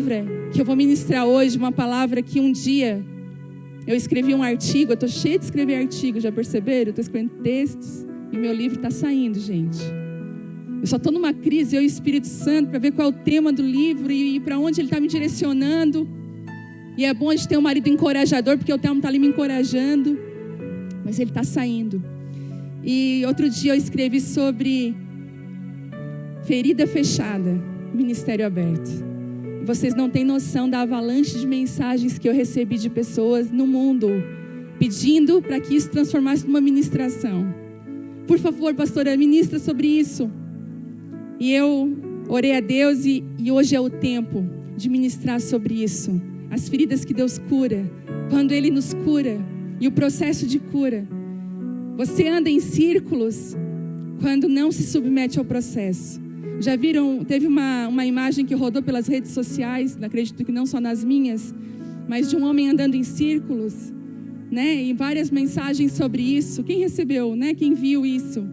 palavra que eu vou ministrar hoje, uma palavra que um dia eu escrevi um artigo. Eu estou cheia de escrever artigos, já perceberam? Eu estou escrevendo textos e meu livro está saindo, gente. Eu só estou numa crise, eu e o Espírito Santo, para ver qual é o tema do livro e para onde ele está me direcionando. E é bom a gente ter um marido encorajador, porque o Telmo está ali me encorajando. Mas ele está saindo. E outro dia eu escrevi sobre ferida fechada, ministério aberto. Vocês não têm noção da avalanche de mensagens que eu recebi de pessoas no mundo, pedindo para que isso transformasse numa ministração. Por favor, pastora, ministra sobre isso. E eu orei a Deus e hoje é o tempo de ministrar sobre isso. As feridas que Deus cura, quando Ele nos cura, e o processo de cura. Você anda em círculos quando não se submete ao processo. Já viram, teve uma imagem que rodou pelas redes sociais, acredito que não só nas minhas, mas de um homem andando em círculos, né? E várias mensagens sobre isso. Quem recebeu, né? Quem viu isso?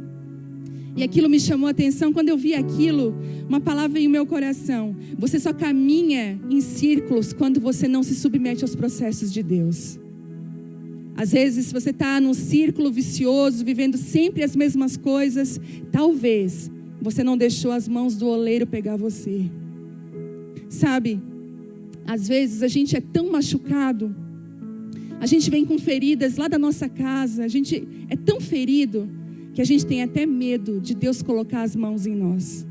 E aquilo me chamou a atenção. Quando eu vi aquilo, uma palavra veio no meu coração. Você só caminha em círculos quando você não se submete aos processos de Deus. Às vezes você está num círculo vicioso, vivendo sempre as mesmas coisas. Talvez você não deixou as mãos do oleiro pegar você. Sabe, às vezes a gente é tão machucado. A gente vem com feridas lá da nossa casa. A gente é tão ferido que a gente tem até medo de Deus colocar as mãos em nós.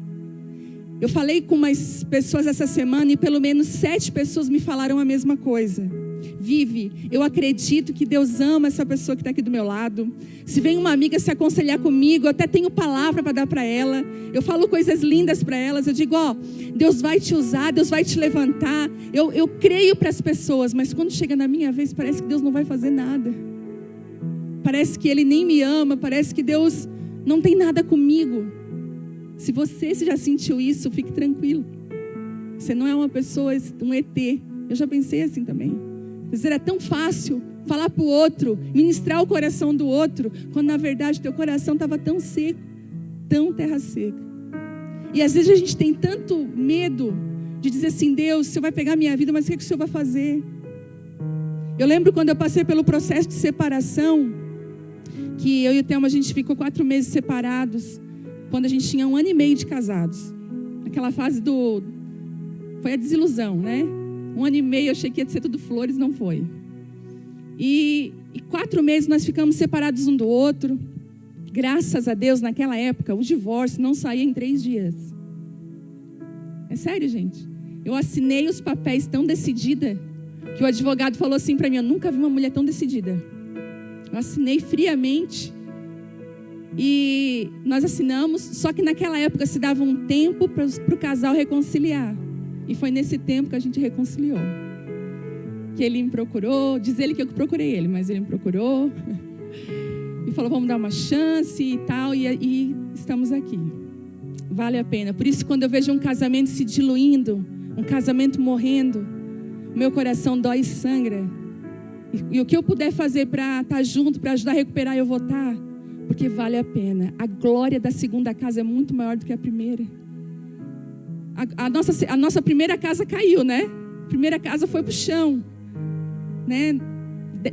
Eu falei com umas pessoas essa semana e pelo menos 7 pessoas me falaram a mesma coisa. Vive, eu acredito que Deus ama essa pessoa que está aqui do meu lado. Se vem uma amiga se aconselhar comigo, eu até tenho palavra para dar para ela. Eu falo coisas lindas para elas. Eu digo, Deus vai te usar, Deus vai te levantar. Eu creio para as pessoas, mas quando chega na minha vez, parece que Deus não vai fazer nada. Parece que Ele nem me ama, parece que Deus não tem nada comigo. Se você já sentiu isso, fique tranquilo. Você não é uma pessoa, um ET. Eu já pensei assim também. Às vezes é tão fácil falar para o outro, ministrar o coração do outro, quando na verdade teu coração estava tão seco, tão terra seca. E às vezes a gente tem tanto medo de dizer assim, Deus, o Senhor vai pegar a minha vida, mas o que o Senhor vai fazer? Eu lembro quando eu passei pelo processo de separação, que eu e o Telmo, a gente ficou 4 meses separados, quando a gente tinha 1 ano e meio de casados. Aquela fase foi a desilusão, né? 1 ano e meio eu achei que ia ser tudo flores, não foi. E 4 meses nós ficamos separados um do outro. Graças a Deus, naquela época, o divórcio não saía em 3 dias. É sério, gente. Eu assinei os papéis tão decidida, que o advogado falou assim para mim, eu nunca vi uma mulher tão decidida. Eu assinei friamente. E nós assinamos, só que naquela época se dava um tempo para o casal reconciliar. E foi nesse tempo que a gente reconciliou. Que ele me procurou, diz ele que eu procurei ele, mas ele me procurou. E falou, vamos dar uma chance e tal, e estamos aqui. Vale a pena. Por isso, quando eu vejo um casamento se diluindo, um casamento morrendo, meu coração dói e sangra. E o que eu puder fazer para estar junto, para ajudar a recuperar, eu vou estar. Porque vale a pena. A glória da segunda casa é muito maior do que a primeira. A nossa primeira casa caiu, né? A primeira casa foi pro chão, né?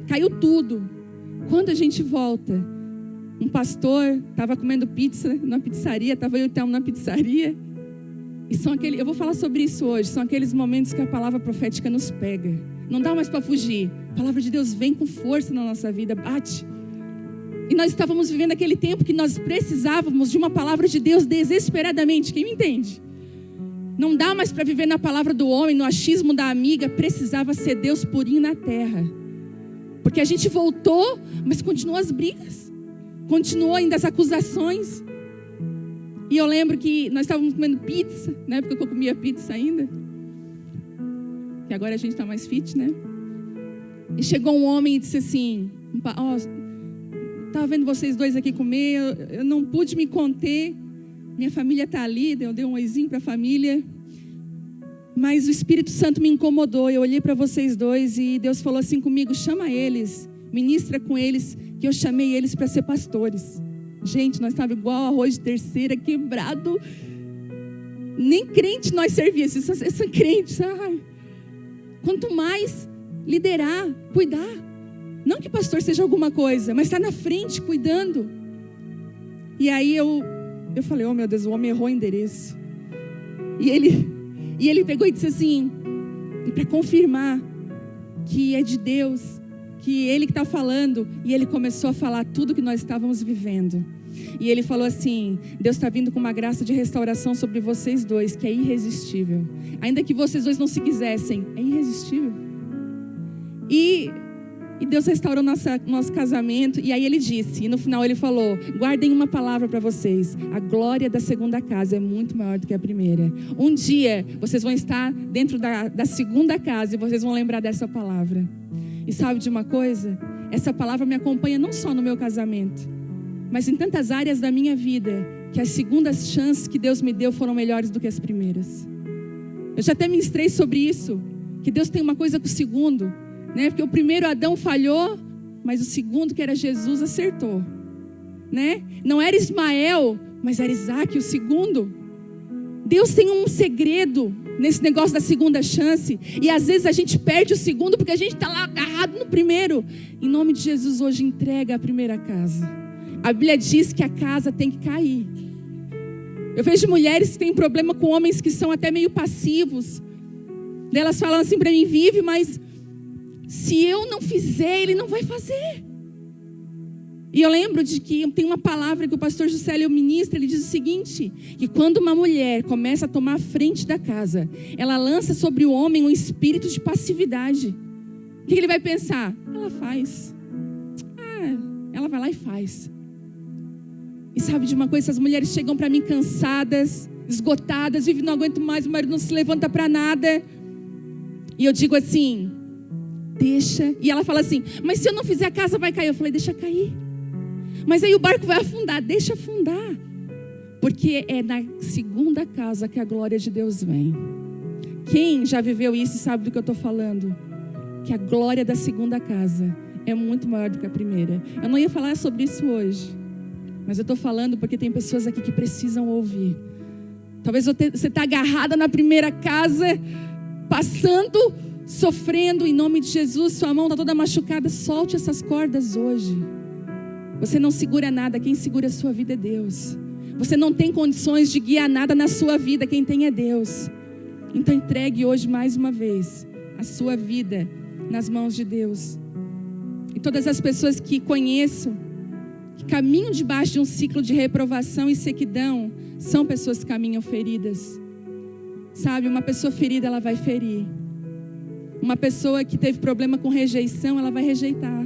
Caiu tudo. Quando a gente volta, um pastor estava comendo pizza na pizzaria, estava eu e o Telmo na pizzaria. E eu vou falar sobre isso hoje. São aqueles momentos que a palavra profética nos pega. Não dá mais para fugir. A palavra de Deus vem com força na nossa vida, bate. E nós estávamos vivendo aquele tempo que nós precisávamos de uma palavra de Deus desesperadamente. Quem me entende? Não dá mais para viver na palavra do homem, no achismo da amiga. Precisava ser Deus purinho na terra. Porque a gente voltou, mas continuou as brigas. Continuou ainda as acusações. E eu lembro que nós estávamos comendo pizza, na época que eu comia pizza ainda. Que agora a gente está mais fit, né? E chegou um homem e disse assim, estava vendo vocês dois aqui comer, eu não pude me conter. Minha família está ali, eu dei um oizinho para a família. Mas o Espírito Santo me incomodou. Eu olhei para vocês dois e Deus falou assim comigo, chama eles, ministra com eles, que eu chamei eles para ser pastores. Gente, nós estávamos igual arroz de terceira, quebrado. Nem crente nós servíamos, são crentes. Quanto mais liderar, cuidar. Não que o pastor seja alguma coisa, mas está na frente, cuidando. E aí eu falei, oh meu Deus, o homem errou o endereço. E ele pegou e disse assim, e para confirmar que é de Deus, que ele que está falando, e ele começou a falar tudo que nós estávamos vivendo. E ele falou assim, Deus está vindo com uma graça de restauração sobre vocês dois, que é irresistível. Ainda que vocês dois não se quisessem, é irresistível. E Deus restaurou nosso casamento. E aí ele disse, e no final ele falou, guardem uma palavra para vocês, a glória da segunda casa é muito maior do que a primeira. Um dia vocês vão estar dentro da segunda casa e vocês vão lembrar dessa palavra. E sabe de uma coisa? Essa palavra me acompanha não só no meu casamento, mas em tantas áreas da minha vida, que as segundas chances que Deus me deu foram melhores do que as primeiras. Eu já até ministrei sobre isso, que Deus tem uma coisa com o segundo, né? Porque o primeiro Adão falhou, mas o segundo, que era Jesus, acertou, né? Não era Ismael, mas era Isaac, o segundo. Deus tem um segredo nesse negócio da segunda chance. E às vezes a gente perde o segundo porque a gente está lá agarrado no primeiro. Em nome de Jesus, hoje entrega a primeira casa. A Bíblia diz que a casa tem que cair. Eu vejo mulheres que têm problema com homens que são até meio passivos. Elas falam assim para mim, Vive, mas se eu não fizer, ele não vai fazer. E eu lembro de que tem uma palavra que o pastor Juscelio ministra, ele diz o seguinte, que quando uma mulher começa a tomar a frente da casa, ela lança sobre o homem um espírito de passividade. O que ele vai pensar? Ela faz. Ela vai lá e faz. E sabe de uma coisa, essas mulheres chegam para mim cansadas, esgotadas, Vive, não aguento mais, o marido não se levanta para nada. E eu digo assim, deixa. E ela fala assim, mas se eu não fizer a casa vai cair. Eu falei, deixa cair. Mas aí o barco vai afundar, deixa afundar. Porque é na segunda casa que a glória de Deus vem. Quem já viveu isso e sabe do que eu estou falando? Que a glória da segunda casa é muito maior do que a primeira. Eu não ia falar sobre isso hoje, mas eu estou falando porque tem pessoas aqui que precisam ouvir. Talvez você está agarrada na primeira casa, passando, sofrendo, em nome de Jesus, sua mão está toda machucada. Solte essas cordas hoje. Você não segura nada, quem segura a sua vida é Deus. Você não tem condições de guiar nada na sua vida, quem tem é Deus. Então entregue hoje mais uma vez a sua vida nas mãos de Deus. E todas as pessoas que conheço, que caminham debaixo de um ciclo de reprovação e sequidão, são pessoas que caminham feridas. Sabe, uma pessoa ferida, ela vai ferir. Uma pessoa que teve problema com rejeição, ela vai rejeitar.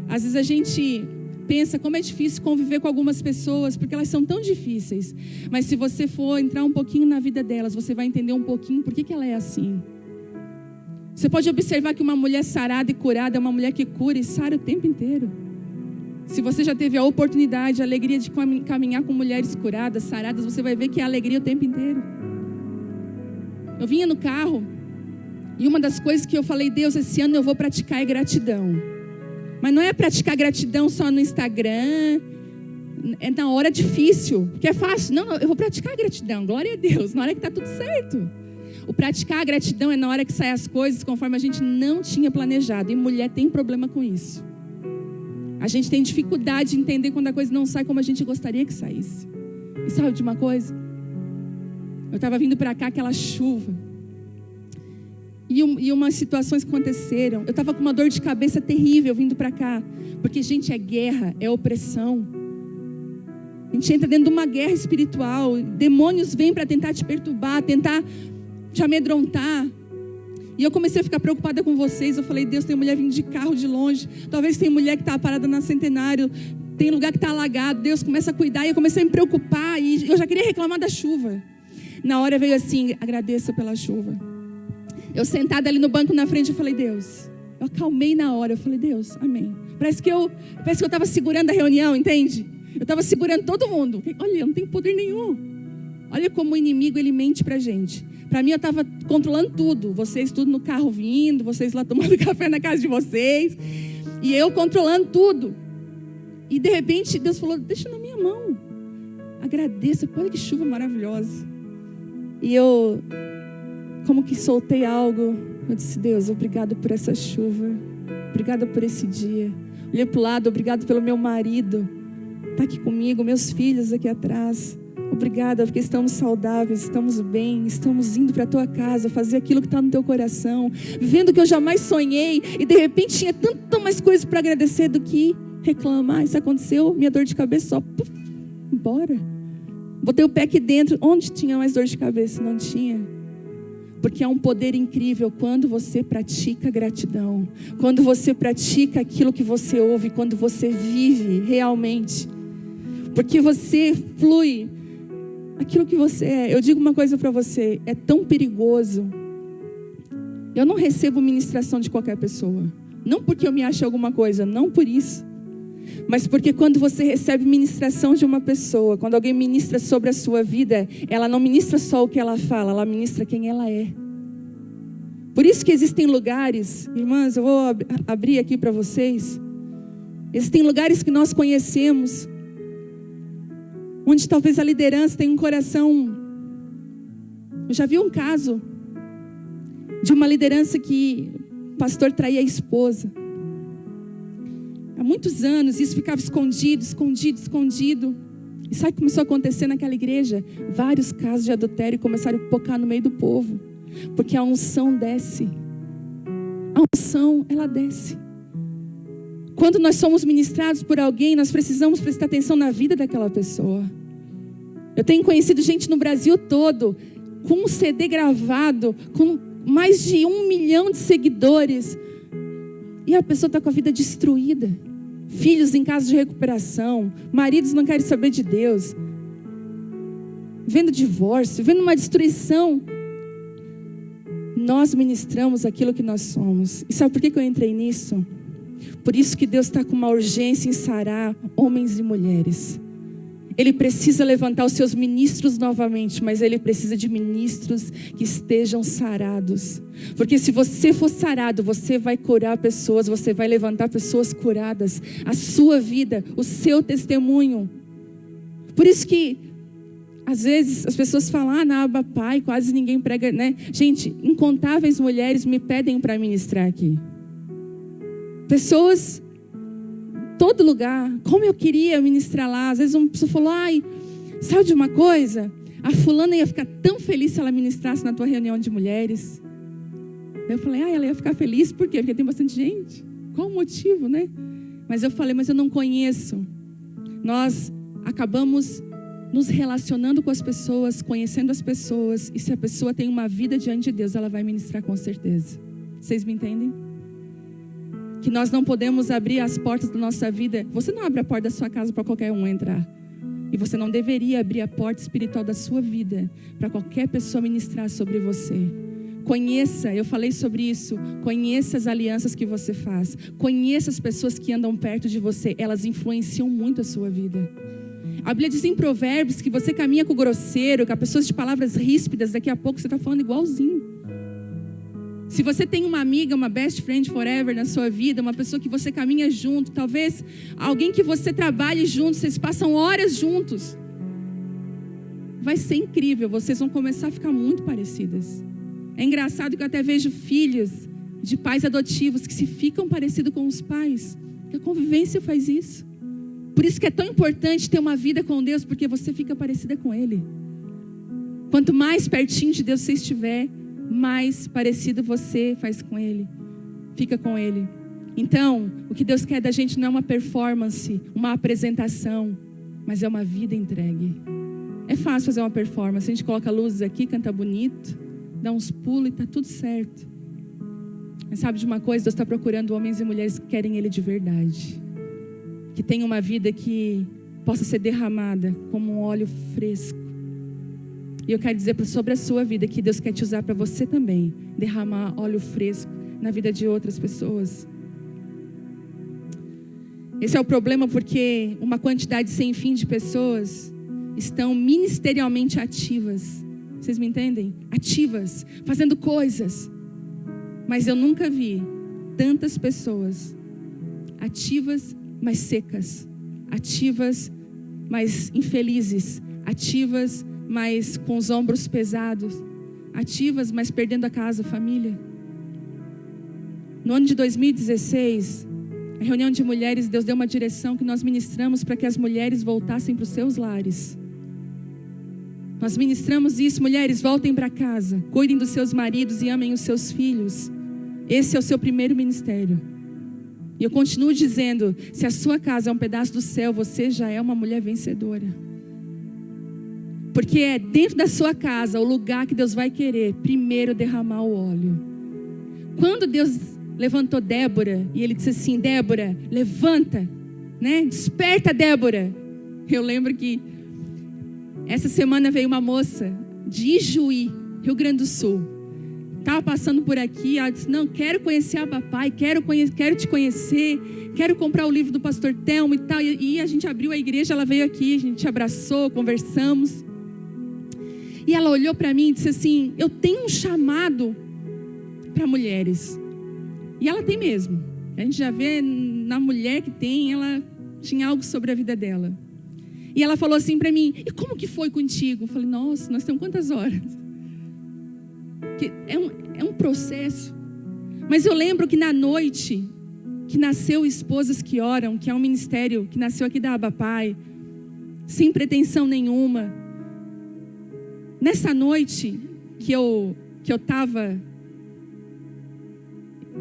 Às vezes a gente pensa como é difícil conviver com algumas pessoas, porque elas são tão difíceis. Mas se você for entrar um pouquinho na vida delas, você vai entender um pouquinho por que ela é assim. Você pode observar que uma mulher sarada e curada é uma mulher que cura e sara o tempo inteiro. Se você já teve a oportunidade, a alegria de caminhar com mulheres curadas, saradas, você vai ver que é alegria o tempo inteiro. Eu vinha no carro e uma das coisas que eu falei, Deus, esse ano eu vou praticar é gratidão. Mas não é praticar gratidão só no Instagram, é na hora difícil, porque é fácil. Não, eu vou praticar gratidão, glória a Deus, na hora que está tudo certo. O praticar a gratidão é na hora que saem as coisas conforme a gente não tinha planejado. E mulher tem problema com isso. A gente tem dificuldade de entender quando a coisa não sai como a gente gostaria que saísse. E sabe de uma coisa? Eu estava vindo para cá, aquela chuva. E umas situações que aconteceram. Eu estava com uma dor de cabeça terrível vindo para cá. Porque, gente, é guerra, é opressão. A gente entra dentro de uma guerra espiritual. Demônios vêm para tentar te perturbar, tentar te amedrontar. E eu comecei a ficar preocupada com vocês. Eu falei, Deus, tem mulher vindo de carro de longe. Talvez tem mulher que está parada na Centenário. Tem lugar que está alagado. Deus começa a cuidar. E eu comecei a me preocupar. E eu já queria reclamar da chuva. Na hora veio assim, agradeça pela chuva. Eu sentada ali no banco na frente, eu falei, Deus. Eu acalmei na hora. Eu falei, Deus, amém. Parece que eu estava segurando a reunião, entende? Eu estava segurando todo mundo. Olha, eu não tenho poder nenhum. Olha como o inimigo, ele mente pra gente. Para mim, eu estava controlando tudo. Vocês tudo no carro vindo, vocês lá tomando café na casa de vocês. E eu controlando tudo. E de repente, Deus falou, deixa na minha mão. Agradeça, olha que chuva maravilhosa. E eu, como que soltei algo. Eu disse, Deus, obrigado por essa chuva. Obrigada por esse dia. Olhei para o lado, obrigado pelo meu marido. Está aqui comigo, meus filhos aqui atrás. Obrigada, porque estamos saudáveis, estamos bem, estamos indo para a tua casa, fazer aquilo que está no teu coração, vivendo o que eu jamais sonhei, e de repente tinha tanta mais coisas para agradecer do que reclamar. Isso aconteceu, minha dor de cabeça só, puf, embora. Botei o pé aqui dentro, onde tinha mais dor de cabeça? Não tinha. Porque é um poder incrível quando você pratica gratidão, quando você pratica aquilo que você ouve, quando você vive realmente, porque você flui aquilo que você é. Eu digo uma coisa para você, é tão perigoso. Eu não recebo ministração de qualquer pessoa, não porque eu me ache alguma coisa, não por isso, mas porque quando você recebe ministração de uma pessoa, quando alguém ministra sobre a sua vida, ela não ministra só o que ela fala, ela ministra quem ela é. Por isso que existem lugares, irmãs, eu vou abrir aqui para vocês, existem lugares que nós conhecemos, onde talvez a liderança tenha um coração. Eu já vi um caso de uma liderança que o pastor traía a esposa. Há muitos anos isso ficava escondido. E sabe o que começou a acontecer naquela igreja? Vários casos de adultério começaram a pipocar no meio do povo. Porque a unção desce. A unção, ela desce. Quando nós somos ministrados por alguém, nós precisamos prestar atenção na vida daquela pessoa. Eu tenho conhecido gente no Brasil todo, com um CD gravado, com mais de 1 milhão de seguidores. E a pessoa está com a vida destruída. Filhos em casa de recuperação. Maridos não querem saber de Deus. Vendo divórcio, vendo uma destruição. Nós ministramos aquilo que nós somos. E sabe por que eu entrei nisso? Por isso que Deus está com uma urgência em sarar homens e mulheres. Ele precisa levantar os seus ministros novamente, mas Ele precisa de ministros que estejam sarados. Porque se você for sarado, você vai curar pessoas, você vai levantar pessoas curadas. A sua vida, o seu testemunho. Por isso que, às vezes, as pessoas falam, na aba pai, quase ninguém prega, né? Gente, incontáveis mulheres me pedem para ministrar aqui. Pessoas... todo lugar, como eu queria ministrar lá. Às vezes uma pessoa falou, sabe de uma coisa? A fulana ia ficar tão feliz se ela ministrasse na tua reunião de mulheres. Eu falei, ela ia ficar feliz, por quê? Porque tem bastante gente. Qual o motivo, né? Mas eu falei, mas eu não conheço. Nós acabamos nos relacionando com as pessoas, conhecendo as pessoas, e se a pessoa tem uma vida diante de Deus, ela vai ministrar com certeza. Vocês me entendem? Que nós não podemos abrir as portas da nossa vida. Você não abre a porta da sua casa para qualquer um entrar. E você não deveria abrir a porta espiritual da sua vida para qualquer pessoa ministrar sobre você. Conheça, eu falei sobre isso. Conheça as alianças que você faz. Conheça as pessoas que andam perto de você. Elas influenciam muito a sua vida. A Bíblia diz em Provérbios que você caminha com o grosseiro, com pessoas de palavras ríspidas. Daqui a pouco você está falando igualzinho. Se você tem uma amiga, uma best friend forever na sua vida, uma pessoa que você caminha junto, talvez alguém que você trabalhe junto, vocês passam horas juntos, vai ser incrível, vocês vão começar a ficar muito parecidas. É engraçado que eu até vejo filhos de pais adotivos que se ficam parecidos com os pais, que a convivência faz isso. Por isso que é tão importante ter uma vida com Deus, porque você fica parecida com Ele. Quanto mais pertinho de Deus você estiver, mais parecido você faz com Ele, fica com Ele. Então, o que Deus quer da gente não é uma performance, uma apresentação, mas é uma vida entregue. É fácil fazer uma performance, a gente coloca luzes aqui, canta bonito, dá uns pulos e está tudo certo. Mas sabe de uma coisa? Deus está procurando homens e mulheres que querem Ele de verdade, que tenham uma vida que possa ser derramada como um óleo fresco. E eu quero dizer sobre a sua vida que Deus quer te usar para você também derramar óleo fresco na vida de outras pessoas. Esse é o problema, porque uma quantidade sem fim de pessoas estão ministerialmente ativas. Vocês me entendem? Ativas, fazendo coisas. Mas eu nunca vi tantas pessoas ativas, mas secas. Ativas, mas infelizes. Ativas, mas com os ombros pesados. Ativas, mas perdendo a casa, a família. No ano de 2016, a reunião de mulheres, Deus deu uma direção que nós ministramos para que as mulheres voltassem para os seus lares. Nós ministramos isso: mulheres, voltem para casa, cuidem dos seus maridos e amem os seus filhos. Esse é o seu primeiro ministério. E eu continuo dizendo, se a sua casa é um pedaço do céu, você já é uma mulher vencedora. Porque é dentro da sua casa o lugar que Deus vai querer primeiro derramar o óleo. Quando Deus levantou Débora, e Ele disse assim: Débora, levanta, né? Desperta, Débora. Eu lembro que essa semana veio uma moça de Ijuí, Rio Grande do Sul. Estava passando por aqui, ela disse: não, quero conhecer a papai, quero te conhecer, quero comprar o livro do pastor Telmo e tal. E a gente abriu a igreja, ela veio aqui, a gente abraçou, conversamos. E ela olhou para mim e disse assim: eu tenho um chamado para mulheres. E ela tem mesmo. A gente já vê na mulher que tem, ela tinha algo sobre a vida dela. E ela falou assim para mim: e como que foi contigo? Eu falei: nossa, nós temos quantas horas? Que é um processo. Mas eu lembro que na noite que nasceu Esposas que Oram, que é um ministério que nasceu aqui da Abapai, sem pretensão nenhuma. Nessa noite que eu estava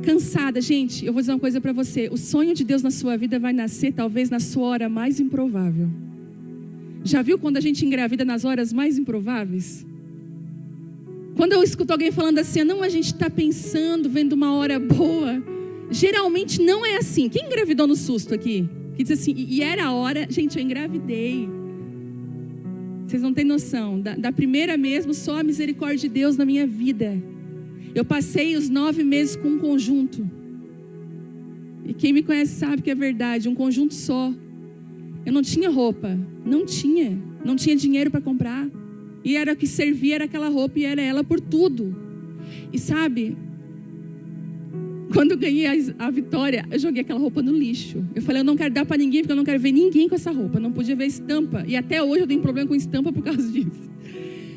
cansada, gente, eu vou dizer uma coisa para você: o sonho de Deus na sua vida vai nascer talvez na sua hora mais improvável. Já viu quando a gente engravida nas horas mais improváveis? Quando eu escuto alguém falando assim: não, a gente está pensando, vendo uma hora boa. Geralmente não é assim. Quem engravidou no susto aqui? Que diz assim: e era a hora. Gente, eu engravidei. Vocês não têm noção. Da primeira mesmo, só a misericórdia de Deus na minha vida. Eu passei os 9 meses com um conjunto. E quem me conhece sabe que é verdade. Um conjunto só. Eu não tinha roupa. Não tinha dinheiro para comprar. E era o que servia, era aquela roupa, e era ela por tudo. E sabe, quando eu ganhei a vitória, eu joguei aquela roupa no lixo. Eu falei: eu não quero dar para ninguém, porque eu não quero ver ninguém com essa roupa. Eu não podia ver estampa. E até hoje eu tenho problema com estampa por causa disso.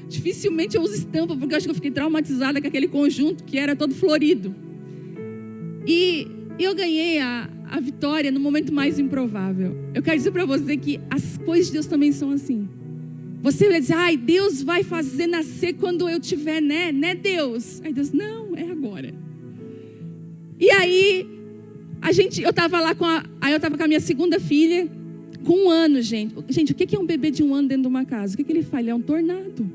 Dificilmente eu uso estampa, porque eu acho que eu fiquei traumatizada com aquele conjunto que era todo florido. E eu ganhei a vitória no momento mais improvável. Eu quero dizer para você que as coisas de Deus também são assim. Você vai dizer: ai, Deus vai fazer nascer quando eu tiver, né Deus? Aí Deus: não, é agora. E aí, eu estava lá aí eu estava com a minha segunda filha, com 1 ano, gente. Gente, o que é um bebê de 1 ano dentro de uma casa? O que ele faz? Ele é um tornado.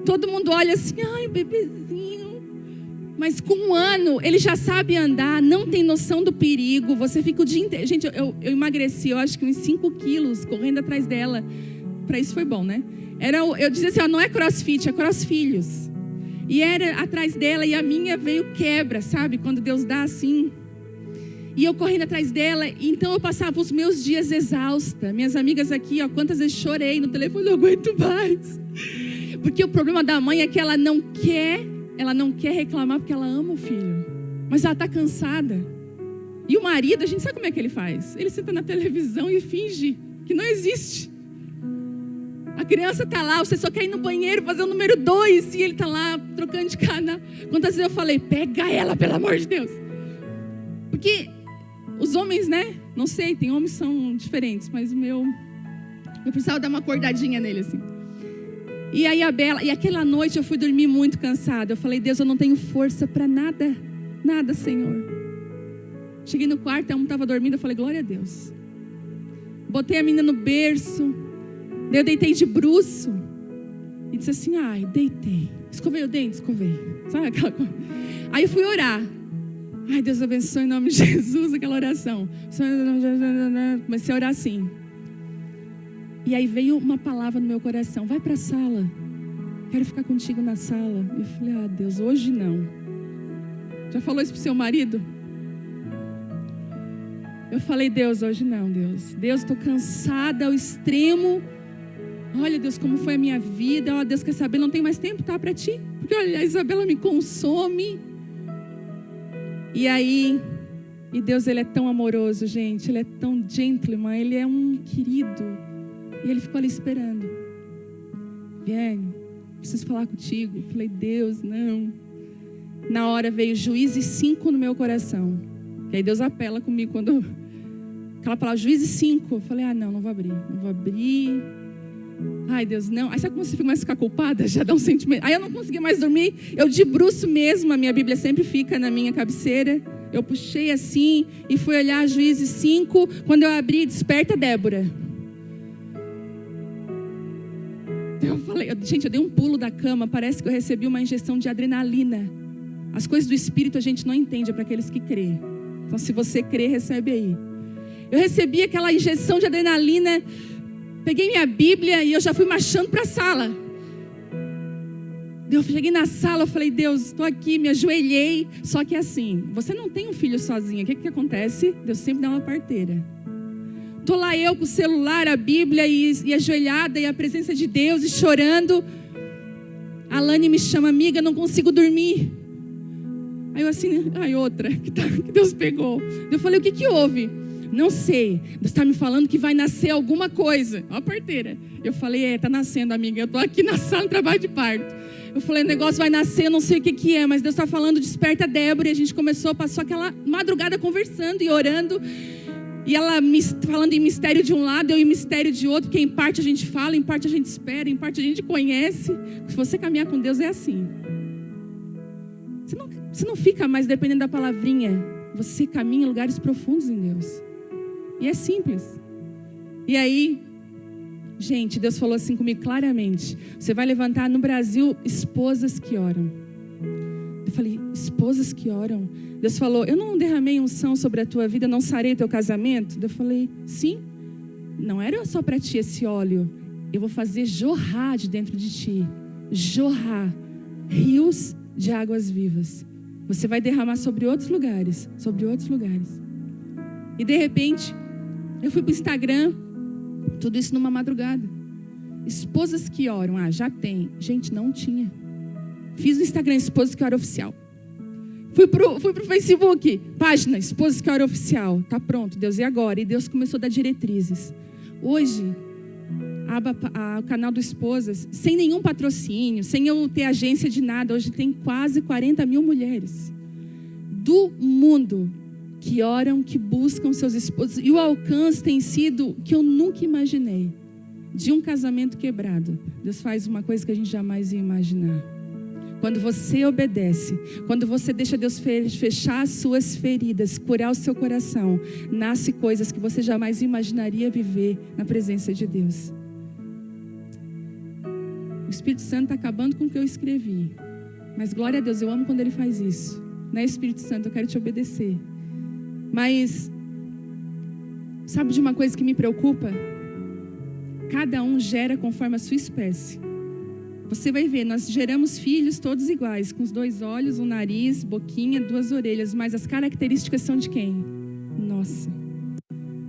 Todo mundo olha assim: ai, o bebezinho. Mas com 1 ano, ele já sabe andar, não tem noção do perigo. Você fica o dia inteiro. Gente, eu emagreci, eu acho que uns 5 quilos, correndo atrás dela. Para isso foi bom, né? Eu dizia assim: ó, não é crossfit, é crossfilhos. E era atrás dela, e a minha veio quebra, sabe? Quando Deus dá assim. E eu correndo atrás dela, então eu passava os meus dias exausta. Minhas amigas aqui, ó, quantas vezes chorei no telefone: não aguento mais. Porque o problema da mãe é que ela não quer reclamar porque ela ama o filho. Mas ela está cansada. E o marido, a gente sabe como é que ele faz? Ele senta na televisão e finge que não existe. A criança está lá, você só quer ir no banheiro fazer o número 2 e ele está lá trocando de cana. Quantas vezes eu falei: pega ela, pelo amor de Deus. Porque os homens, né? Não sei, tem homens que são diferentes, mas eu precisava dar uma acordadinha nele assim. E aí e aquela noite eu fui dormir muito cansada. Eu falei: Deus, eu não tenho força para nada, nada, Senhor. Cheguei no quarto, a um estava dormindo, eu falei: glória a Deus. Botei a menina no berço. Eu deitei de bruço e disse assim: ai, deitei. Escovei o dente, escovei. Sabe aquela coisa? Aí eu fui orar. Ai, Deus abençoe em nome de Jesus, aquela oração. Comecei a orar assim. E aí veio uma palavra no meu coração: vai para a sala. Quero ficar contigo na sala. E eu falei: ah, Deus, hoje não. Já falou isso pro seu marido? Eu falei: Deus, hoje não, Deus. Deus, estou cansada ao extremo. Olha, Deus, como foi a minha vida. Olha, Deus, quer saber? Não tem mais tempo, tá, para ti? Porque, olha, a Isabela me consome. E aí, Deus, Ele é tão amoroso, gente. Ele é tão gentleman. Ele é um querido. E Ele ficou ali esperando. Viane, preciso falar contigo. Eu falei: Deus, não. Na hora veio Juízes 5 no meu coração. E aí Deus apela comigo quando... Aquela palavra, Juízes 5. Eu falei, não vou abrir. Não vou abrir. Ai, Deus, não. Aí sabe como você começa a ficar culpada? Já dá um sentimento. Aí eu não conseguia mais dormir. Eu debruço mesmo. A minha Bíblia sempre fica na minha cabeceira. Eu puxei assim e fui olhar Juízes 5. Quando eu abri, desperta Débora. Eu falei, gente, eu dei um pulo da cama. Parece que eu recebi uma injeção de adrenalina. As coisas do Espírito a gente não entende, é para aqueles que crê. Então se você crê, recebe aí. Eu recebi aquela injeção de adrenalina. Peguei minha Bíblia e eu já fui marchando para a sala. Eu cheguei na sala, eu falei, Deus, estou aqui, me ajoelhei. Só que assim, você não tem um filho sozinho. O que acontece? Deus sempre dá uma parteira. Estou lá eu com o celular, a Bíblia e ajoelhada e a presença de Deus e chorando. A Lani me chama, amiga, não consigo dormir. Aí eu assim, outra que Deus pegou. Eu falei, o que houve? Não sei, Deus está me falando que vai nascer alguma coisa. Ó a parteira. Eu falei, está nascendo, amiga. Eu estou aqui na sala de trabalho de parto. Eu falei, o negócio vai nascer, eu não sei o que é, mas Deus está falando, desperta Débora. E a gente passou aquela madrugada conversando e orando. E ela falando em mistério de um lado, eu em mistério de outro. Porque em parte a gente fala, em parte a gente espera, em parte a gente conhece. Se você caminhar com Deus é assim. Você não fica mais dependendo da palavrinha. Você caminha em lugares profundos em Deus. E é simples. E aí, gente, Deus falou assim comigo claramente. Você vai levantar no Brasil esposas que oram. Eu falei, esposas que oram? Deus falou, eu não derramei unção sobre a tua vida, não sarei teu casamento? Eu falei, sim. Não era só para ti esse óleo. Eu vou fazer jorrar de dentro de ti. Jorrar. Rios de águas vivas. Você vai derramar sobre outros lugares. Sobre outros lugares. E de repente, eu fui para o Instagram. Tudo isso numa madrugada. Esposas que oram. Já tem. Gente, não tinha. Fiz no Instagram Esposas que Oram Oficial. Fui pro Facebook. Página Esposas que Oram Oficial. Tá pronto, Deus, e agora? E Deus começou a dar diretrizes. Hoje, o canal do Esposas, sem nenhum patrocínio, sem eu ter agência de nada, hoje tem quase 40 mil mulheres do mundo que oram, que buscam seus esposos. E o alcance tem sido que eu nunca imaginei. De um casamento quebrado, Deus faz uma coisa que a gente jamais ia imaginar. Quando você obedece, quando você deixa Deus fechar as suas feridas, curar o seu coração, nasce coisas que você jamais imaginaria viver na presença de Deus. O Espírito Santo está acabando com o que eu escrevi. Mas glória a Deus, eu amo quando Ele faz isso. Não é, Espírito Santo, eu quero te obedecer. Mas, sabe de uma coisa que me preocupa? Cada um gera conforme a sua espécie. Você vai ver, nós geramos filhos todos iguais, com os 2 olhos, um nariz, boquinha, 2 orelhas, mas as características são de quem? Nossa.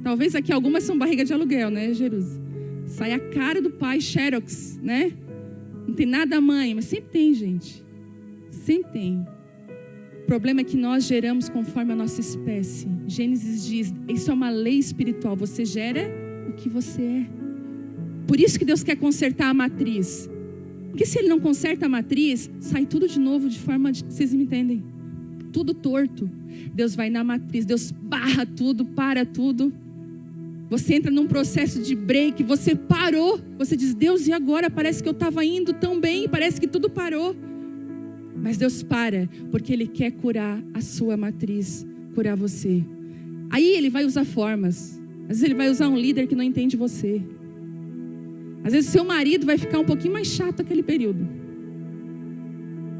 Talvez aqui algumas são barriga de aluguel, né, Jerusa? Sai a cara do pai, xerox, né? Não tem nada a mãe, mas sempre tem, gente. Sempre tem. O problema é que nós geramos conforme a nossa espécie. Gênesis diz, isso é uma lei espiritual, você gera o que você é. Por isso que Deus quer consertar a matriz. Porque se Ele não conserta a matriz, sai tudo de novo de forma, vocês me entendem? Tudo torto. Deus vai na matriz, Deus barra tudo, para tudo. Você entra num processo de break, você parou. Você diz, Deus, e agora? Parece que eu estava indo tão bem, parece que tudo parou. Mas Deus para, porque Ele quer curar a sua matriz, curar você. Aí Ele vai usar formas. Às vezes Ele vai usar um líder que não entende você. Às vezes seu marido vai ficar um pouquinho mais chato naquele período.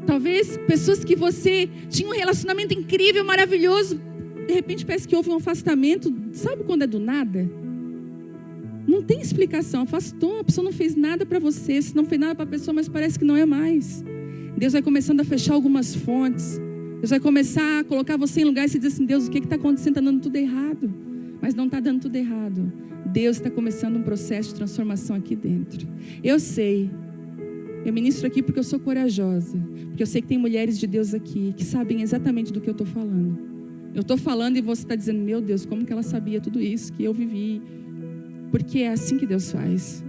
Talvez pessoas que você tinha um relacionamento incrível, maravilhoso, de repente parece que houve um afastamento. Sabe quando é do nada? Não tem explicação. Afastou, a pessoa não fez nada para você, você não fez nada para a pessoa, mas parece que não é mais. Deus vai começando a fechar algumas fontes. Deus vai começar a colocar você em lugares e dizer assim, Deus, o que está acontecendo? Está dando tudo errado. Mas não está dando tudo errado. Deus está começando um processo de transformação aqui dentro. Eu sei, eu ministro aqui porque eu sou corajosa, porque eu sei que tem mulheres de Deus aqui que sabem exatamente do que eu estou falando. Eu estou falando e você está dizendo, meu Deus, como que ela sabia tudo isso que eu vivi? Porque é assim que Deus faz.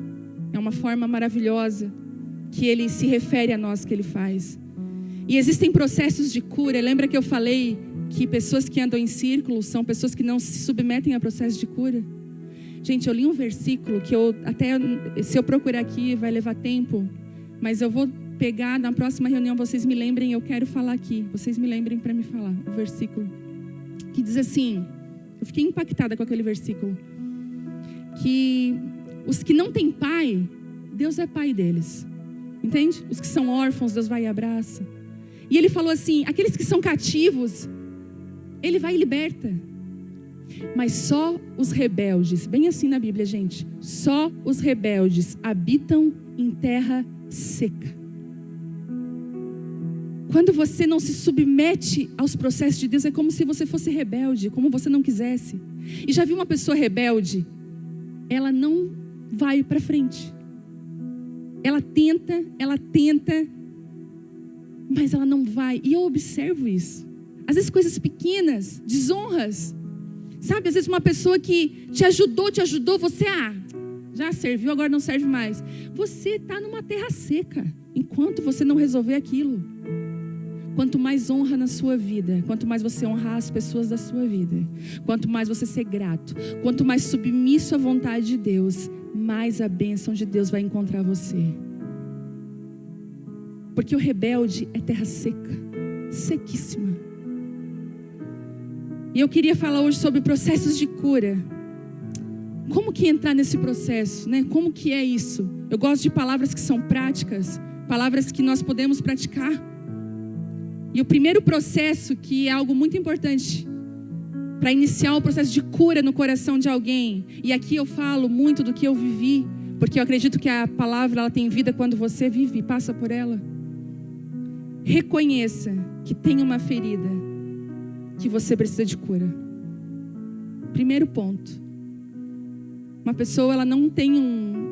É uma forma maravilhosa que Ele se refere a nós que Ele faz. E existem processos de cura. Lembra que eu falei que pessoas que andam em círculos são pessoas que não se submetem a processo de cura? Gente, eu li um versículo que se eu procurar aqui vai levar tempo, mas eu vou pegar na próxima reunião, vocês me lembrem, eu quero falar aqui. Vocês me lembrem para me falar o versículo. Que diz assim, eu fiquei impactada com aquele versículo, que os que não têm pai, Deus é pai deles. Entende? Os que são órfãos, Deus vai e abraça. E ele falou assim, aqueles que são cativos, ele vai e liberta. Mas só os rebeldes, bem assim na Bíblia, gente, só os rebeldes habitam em terra seca. Quando você não se submete aos processos de Deus, é como se você fosse rebelde, como você não quisesse. E já viu uma pessoa rebelde? Ela não vai para frente. Ela tenta, mas ela não vai. E eu observo isso. Às vezes coisas pequenas, desonras. Sabe, às vezes uma pessoa que te ajudou, você, já serviu, agora não serve mais. Você está numa terra seca, enquanto você não resolver aquilo. Quanto mais honra na sua vida, quanto mais você honrar as pessoas da sua vida, quanto mais você ser grato, quanto mais submisso à vontade de Deus, mais a bênção de Deus vai encontrar você. Porque o rebelde é terra seca, sequíssima. E eu queria falar hoje sobre processos de cura. Como que entrar nesse processo, né? Como que é isso? Eu gosto de palavras que são práticas, palavras que nós podemos praticar. E o primeiro processo, que é algo muito importante para iniciar o processo de cura no coração de alguém. E aqui eu falo muito do que eu vivi, porque eu acredito que a palavra ela tem vida quando você vive e passa por ela. Reconheça que tem uma ferida, que você precisa de cura. Primeiro ponto. Uma pessoa, ela não tem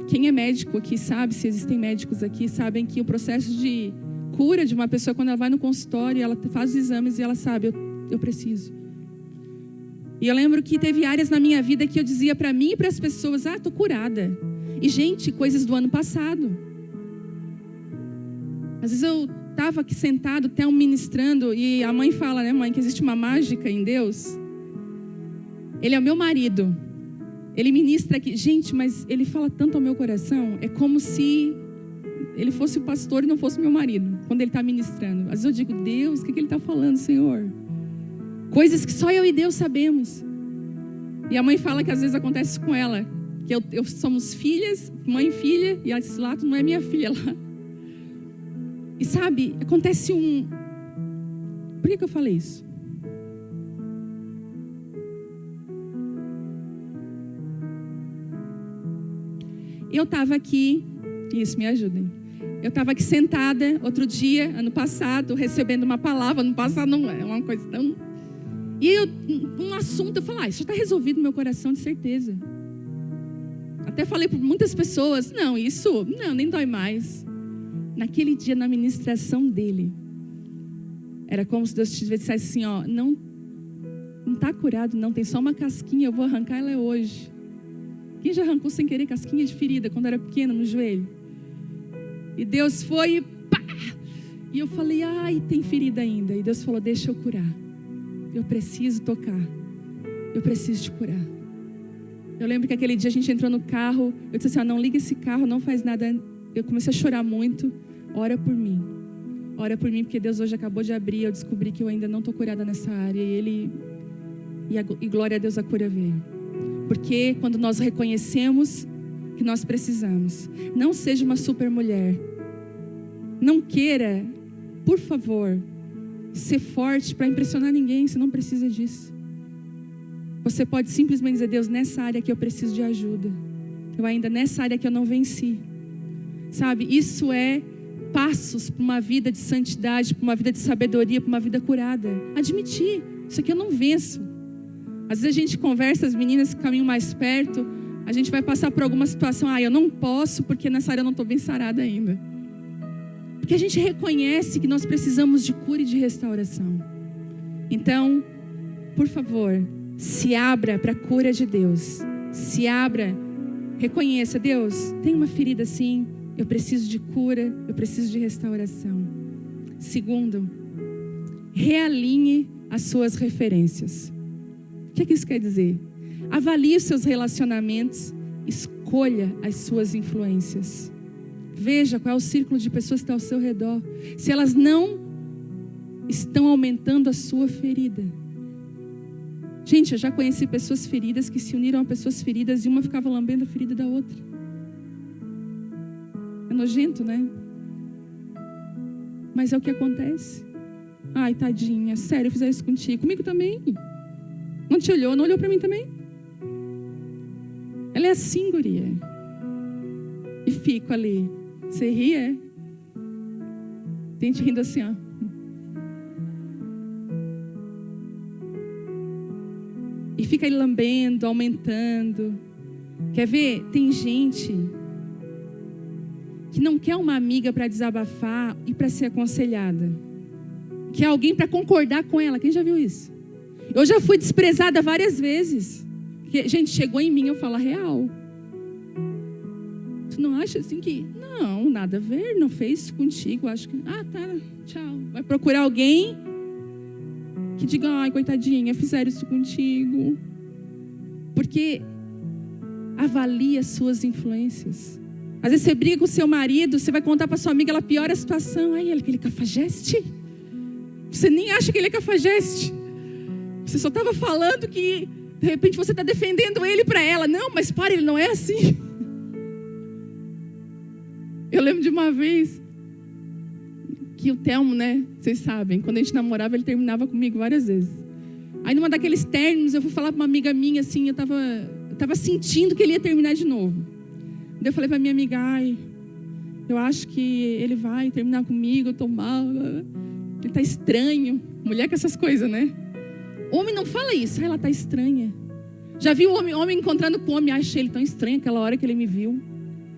quem é médico aqui sabe, se existem médicos aqui, sabem que o processo de cura de uma pessoa, quando ela vai no consultório, ela faz os exames e ela sabe, eu preciso. E eu lembro que teve áreas na minha vida que eu dizia para mim e para as pessoas, tô curada. E gente, coisas do ano passado. Às vezes eu estava aqui sentado, até ministrando, e a mãe fala, né, mãe, que existe uma mágica em Deus. Ele é o meu marido. Ele ministra aqui. Gente, mas ele fala tanto ao meu coração, é como se ele fosse o pastor e não fosse meu marido, quando ele está ministrando. Às vezes eu digo, Deus, o que ele está falando, Senhor? Coisas que só eu e Deus sabemos. E a mãe fala que às vezes acontece com ela, que eu somos filhas, mãe e filha, e esse lado não é minha filha lá. E sabe, acontece Por que eu falei isso? Eu estava aqui, isso, me ajudem. Eu estava aqui sentada, outro dia, ano passado, recebendo uma palavra. Ano passado não é uma coisa tão... E um assunto, eu falei, isso já está resolvido no meu coração, de certeza. Até falei para muitas pessoas, não, nem dói mais. Naquele dia, na ministração dele, era como se Deus tivesse assim, não está curado, não, tem só uma casquinha, eu vou arrancar ela hoje. Quem já arrancou sem querer casquinha de ferida, quando era pequena, no joelho? E Deus foi e pá! E eu falei, tem ferida ainda. E Deus falou, deixa eu curar. Eu preciso tocar. Eu preciso te curar. Eu lembro que aquele dia a gente entrou no carro, eu disse assim, não liga esse carro, não faz nada. Eu comecei a chorar muito. Ora por mim, porque Deus hoje acabou de abrir. Eu descobri que eu ainda não estou curada nessa área. E glória a Deus, a cura veio. Porque quando nós reconhecemos que nós precisamos, não seja uma super mulher. Não queira, por favor, ser forte para impressionar ninguém. Você não precisa disso. Você pode simplesmente dizer, Deus, nessa área que eu preciso de ajuda. Nessa área que eu não venci. Sabe, isso é passos para uma vida de santidade, para uma vida de sabedoria, para uma vida curada. Admitir, isso aqui eu não venço. Às vezes a gente conversa, as meninas que caminham mais perto, a gente vai passar por alguma situação, eu não posso porque nessa área eu não estou bem sarada ainda. Porque a gente reconhece que nós precisamos de cura e de restauração. Então, por favor, se abra para a cura de Deus. Se abra, reconheça, Deus, tem uma ferida assim, eu preciso de cura, eu preciso de restauração. Segundo, realinhe as suas referências. O que isso quer dizer? Avalie os seus relacionamentos, escolha as suas influências. Veja qual é o círculo de pessoas que está ao seu redor. Se elas não estão aumentando a sua ferida. Gente, eu já conheci pessoas feridas que se uniram a pessoas feridas e uma ficava lambendo a ferida da outra. É nojento, né? Mas é o que acontece. Ai, tadinha, sério, eu fiz isso contigo. Comigo também. Não te olhou, não olhou para mim também? Ela é assim, guria. E fico ali. Você ri, é? Tem gente rindo assim, ó. E fica aí lambendo, aumentando. Quer ver? Tem gente que não quer uma amiga para desabafar e para ser aconselhada. Quer alguém para concordar com ela. Quem já viu isso? Eu já fui desprezada várias vezes. Gente, chegou em mim, eu falo a real. Tu não acha assim que... Não, nada a ver, não fez isso contigo. Acho que... Ah, tá, tchau. Vai procurar alguém que diga, ai, coitadinha, fizeram isso contigo. Porque avalie as suas influências. Às vezes você briga com o seu marido, você vai contar para sua amiga, ela piora a situação. Ai, aquele cafajeste. Você nem acha que ele é cafajeste. Você só estava falando que, de repente, você está defendendo ele para ela. Não, mas para, ele não é assim. Eu lembro de uma vez que o Telmo, né? Vocês sabem, quando a gente namorava, ele terminava comigo várias vezes. Aí, numa daqueles términos, eu fui falar para uma amiga minha, assim, eu estava sentindo que ele ia terminar de novo. Daí eu falei para minha amiga, ai, eu acho que ele vai terminar comigo, eu tô mal, ele tá estranho. Mulher com essas coisas, né? Homem não fala isso, ai, ela tá estranha. Já viu homem encontrando com homem, achei ele tão estranho aquela hora que ele me viu.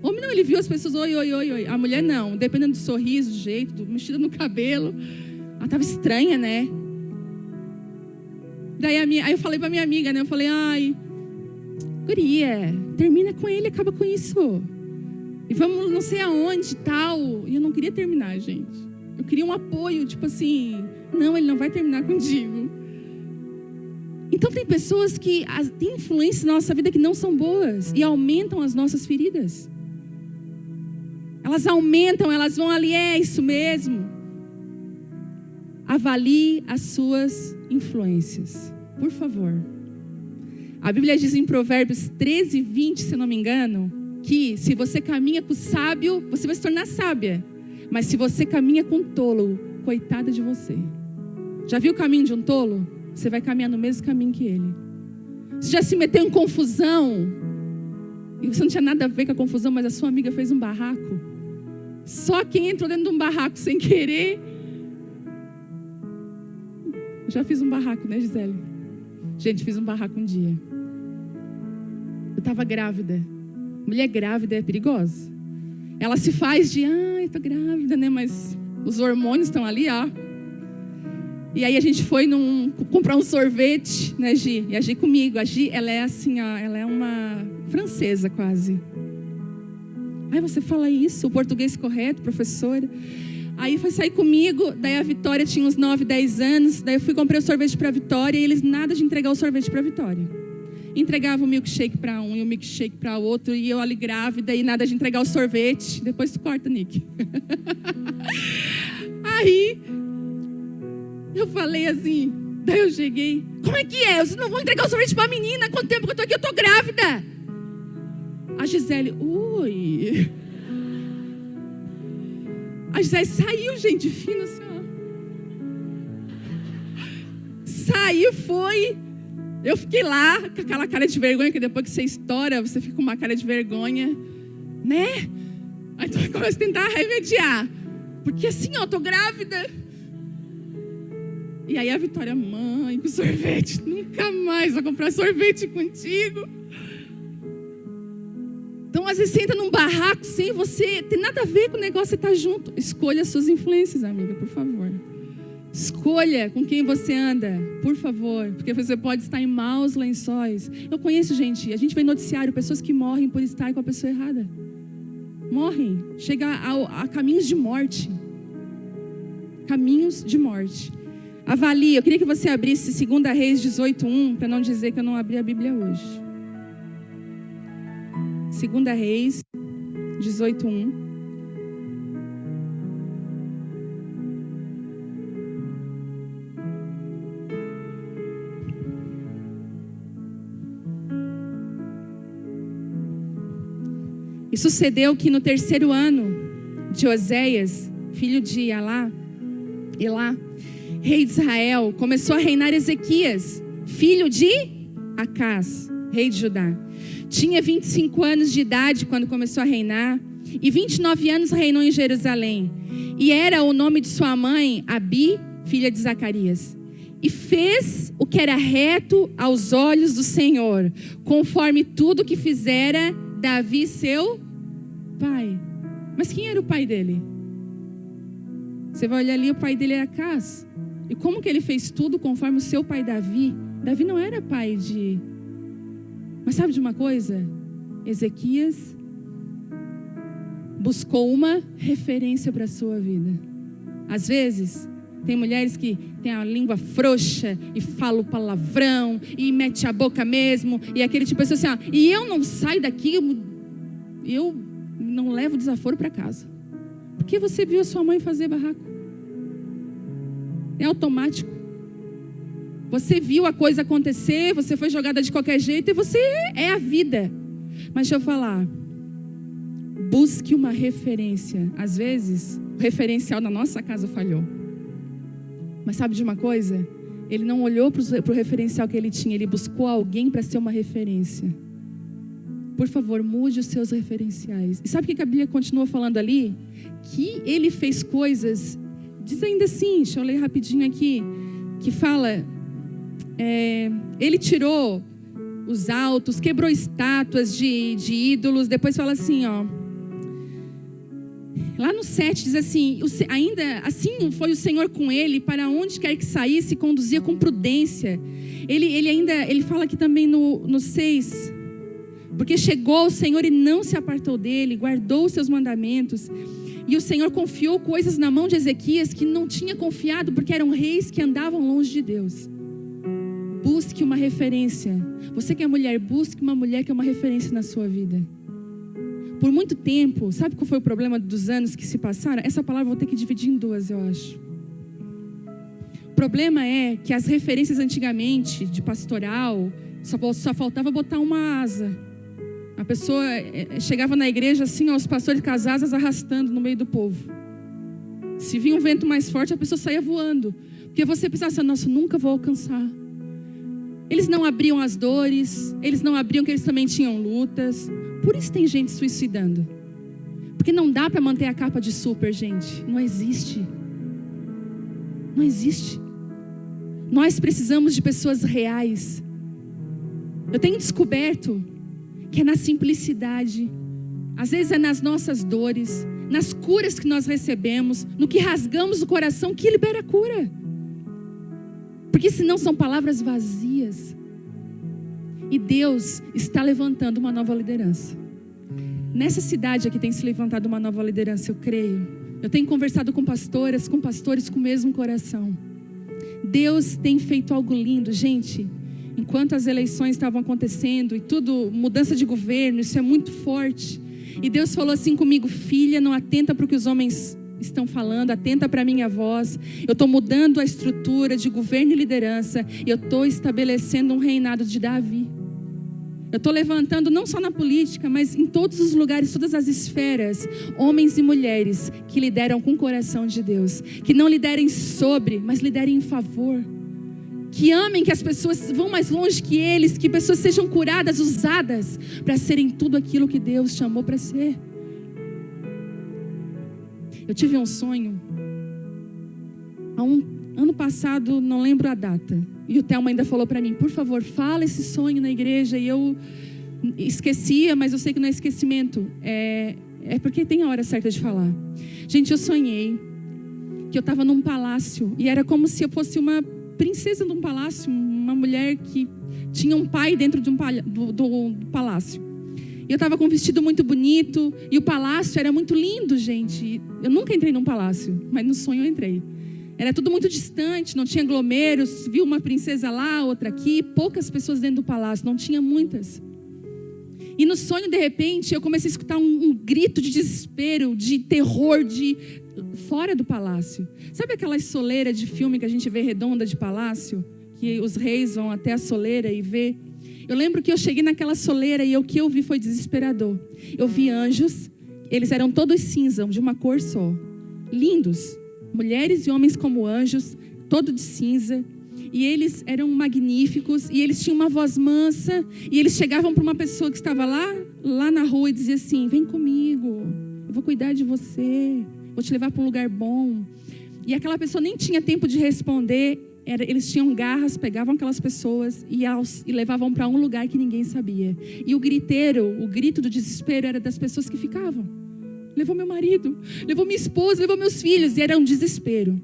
Homem não, ele viu as pessoas, oi, oi, oi, oi. A mulher não, dependendo do sorriso, do jeito, do mexida no cabelo. Ela tava estranha, né? Daí aí eu falei pra minha amiga, né? Eu falei, ai, guria, termina com ele, acaba com isso. E vamos não sei aonde, tal. E eu não queria terminar, gente. Eu queria um apoio, tipo assim, não, ele não vai terminar contigo. Então tem pessoas que têm influência na nossa vida que não são boas e aumentam as nossas feridas. Elas aumentam, elas vão ali, é isso mesmo. Avalie as suas influências, por favor. A Bíblia diz em Provérbios 13, 20, se eu não me engano, que se você caminha com o sábio, você vai se tornar sábia. Mas se você caminha com o tolo, coitada de você. Já viu o caminho de um tolo? Você vai caminhar no mesmo caminho que ele. Você já se meteu em confusão e você não tinha nada a ver com a confusão, mas a sua amiga fez um barraco. Só quem entrou dentro de um barraco sem querer. Eu já fiz um barraco, né, Gisele? Gente, fiz um barraco um dia. Eu estava grávida. Mulher grávida é perigosa. Ela se faz de, ai, tô grávida, né? Mas os hormônios estão ali, ó. E aí a gente foi comprar um sorvete, né, Gi? E a Gi comigo. A Gi, ela é assim, ó, ela é uma francesa quase. Aí você fala isso, o português correto, professora. Aí foi sair comigo, daí a Vitória tinha uns 9, 10 anos. Daí eu fui comprei o sorvete para a Vitória e eles nada de entregar o sorvete para a Vitória. Entregava o milkshake para um e o milkshake para outro. E eu ali grávida e nada de entregar o sorvete. Depois tu corta, Nick. Aí eu falei assim, daí eu cheguei. Como é que é? Vocês não vão entregar o sorvete para a menina? Quanto tempo que eu tô aqui? Eu tô grávida. A Gisele, ui. A Gisele saiu, gente, fina assim, ó. Saiu, foi. Eu fiquei lá com aquela cara de vergonha, que depois que você estoura, você fica com uma cara de vergonha, né? Aí então eu começo a tentar remediar. Porque assim, ó, tô grávida. E aí a Vitória, mãe, com sorvete, nunca mais vou comprar sorvete contigo. Então, às vezes, você entra num barraco sem você ter nada a ver com o negócio, você tá junto. Escolha as suas influências, amiga, por favor. Escolha com quem você anda, por favor. Porque você pode estar em maus lençóis. Eu conheço gente, a gente vê em noticiário, pessoas que morrem por estar com a pessoa errada. Morrem, chega a caminhos de morte. caminhos de morte. Avalie, eu queria que você abrisse 2 Reis 18:1, para não dizer que eu não abri a Bíblia hoje. 2 Reis 18:1. E sucedeu que no 3º ano de Oséias, filho de Elá, rei de Israel, começou a reinar Ezequias, filho de Acás, rei de Judá. Tinha 25 anos de idade quando começou a reinar, e 29 anos reinou em Jerusalém. E era o nome de sua mãe, Abi, filha de Zacarias. E fez o que era reto aos olhos do Senhor, conforme tudo que fizera Davi, seu pai. Mas quem era o pai dele? Você vai olhar ali, o pai dele era Acás. E como que ele fez tudo conforme o seu pai Davi? Davi não era pai de... Mas sabe de uma coisa? Ezequias buscou uma referência para a sua vida. Às vezes, tem mulheres que têm a língua frouxa e falam palavrão e mete a boca mesmo. E aquele tipo de pessoa assim, e eu não saio daqui, eu não levo desaforo para casa. Porque você viu a sua mãe fazer barraco. É automático. Você viu a coisa acontecer, você foi jogada de qualquer jeito e você é a vida. Mas deixa eu falar. Busque uma referência. Às vezes, o referencial na nossa casa falhou. Mas sabe de uma coisa? Ele não olhou para o referencial que ele tinha. Ele buscou alguém para ser uma referência. Por favor, mude os seus referenciais. E sabe o que a Bíblia continua falando ali? Que ele fez coisas... Diz ainda assim, deixa eu ler rapidinho aqui. Que fala... ele tirou os altos, quebrou estátuas de ídolos. Depois fala assim, ó. Lá no 7 diz assim, ainda assim foi o Senhor com ele, para onde quer que saísse, conduzia com prudência. Ele fala aqui também no 6, porque chegou o Senhor e não se apartou dele, guardou os seus mandamentos. E o Senhor confiou coisas na mão de Ezequias que não tinha confiado, porque eram reis que andavam longe de Deus. Busque uma referência. Você que é mulher, busque uma mulher que é uma referência na sua vida. Por muito tempo, sabe qual foi o problema dos anos que se passaram? Essa palavra eu vou ter que dividir em duas, eu acho. O problema é que as referências antigamente, de pastoral, só faltava botar uma asa. A pessoa chegava na igreja assim, ó, os pastores com as asas arrastando no meio do povo. Se vinha um vento mais forte, a pessoa saía voando. Porque você pensava assim, nossa, nunca vou alcançar. Eles não abriam as dores, eles não abriam que eles também tinham lutas. Por isso tem gente suicidando. Porque não dá para manter a capa de super, gente. Não existe. Não existe. Nós precisamos de pessoas reais. Eu tenho descoberto que é na simplicidade. Às vezes é nas nossas dores, nas curas que nós recebemos, no que rasgamos o coração, que libera a cura. Porque senão são palavras vazias. E Deus está levantando uma nova liderança. Nessa cidade aqui tem se levantado uma nova liderança, eu creio. Eu tenho conversado com pastoras, com pastores com o mesmo coração. Deus tem feito algo lindo, gente. Enquanto as eleições estavam acontecendo e tudo, mudança de governo, isso é muito forte. E Deus falou assim comigo, filha, não atenta para o que os homens estão falando, atenta para a minha voz. Eu estou mudando a estrutura de governo e liderança. E eu estou estabelecendo um reinado de Davi. Eu estou levantando não só na política, mas em todos os lugares, todas as esferas, homens e mulheres que lideram com o coração de Deus. Que não liderem sobre, mas liderem em favor. Que amem, que as pessoas vão mais longe que eles, que pessoas sejam curadas, usadas para serem tudo aquilo que Deus chamou para ser. Eu tive um sonho, ano passado, não lembro a data, e o Thelma ainda falou para mim, por favor, fala esse sonho na igreja, e eu esquecia, mas eu sei que não é esquecimento, é porque tem a hora certa de falar. Gente, eu sonhei que eu estava num palácio, e era como se eu fosse uma princesa de um palácio, uma mulher que tinha um pai dentro de do palácio. E eu estava com um vestido muito bonito, e o palácio era muito lindo, gente. Eu nunca entrei num palácio, mas no sonho eu entrei. Era tudo muito distante, não tinha aglomerados, viu uma princesa lá, outra aqui, poucas pessoas dentro do palácio, não tinha muitas. E no sonho, de repente, eu comecei a escutar um grito de desespero, de terror, fora do palácio. Sabe aquelas soleiras de filme que a gente vê redonda de palácio? Que os reis vão até a soleira e vê. Eu lembro que eu cheguei naquela soleira e o que eu vi foi desesperador. Eu vi anjos, eles eram todos cinza, de uma cor só. Lindos. Mulheres e homens como anjos, todo de cinza. E eles eram magníficos, e eles tinham uma voz mansa, e eles chegavam para uma pessoa que estava lá na rua e dizia assim: vem comigo, eu vou cuidar de você, vou te levar para um lugar bom. E aquela pessoa nem tinha tempo de responder, eles tinham garras, pegavam aquelas pessoas e levavam para um lugar que ninguém sabia. E o grito do desespero era das pessoas que ficavam. Levou meu marido, levou minha esposa, levou meus filhos, e era um desespero.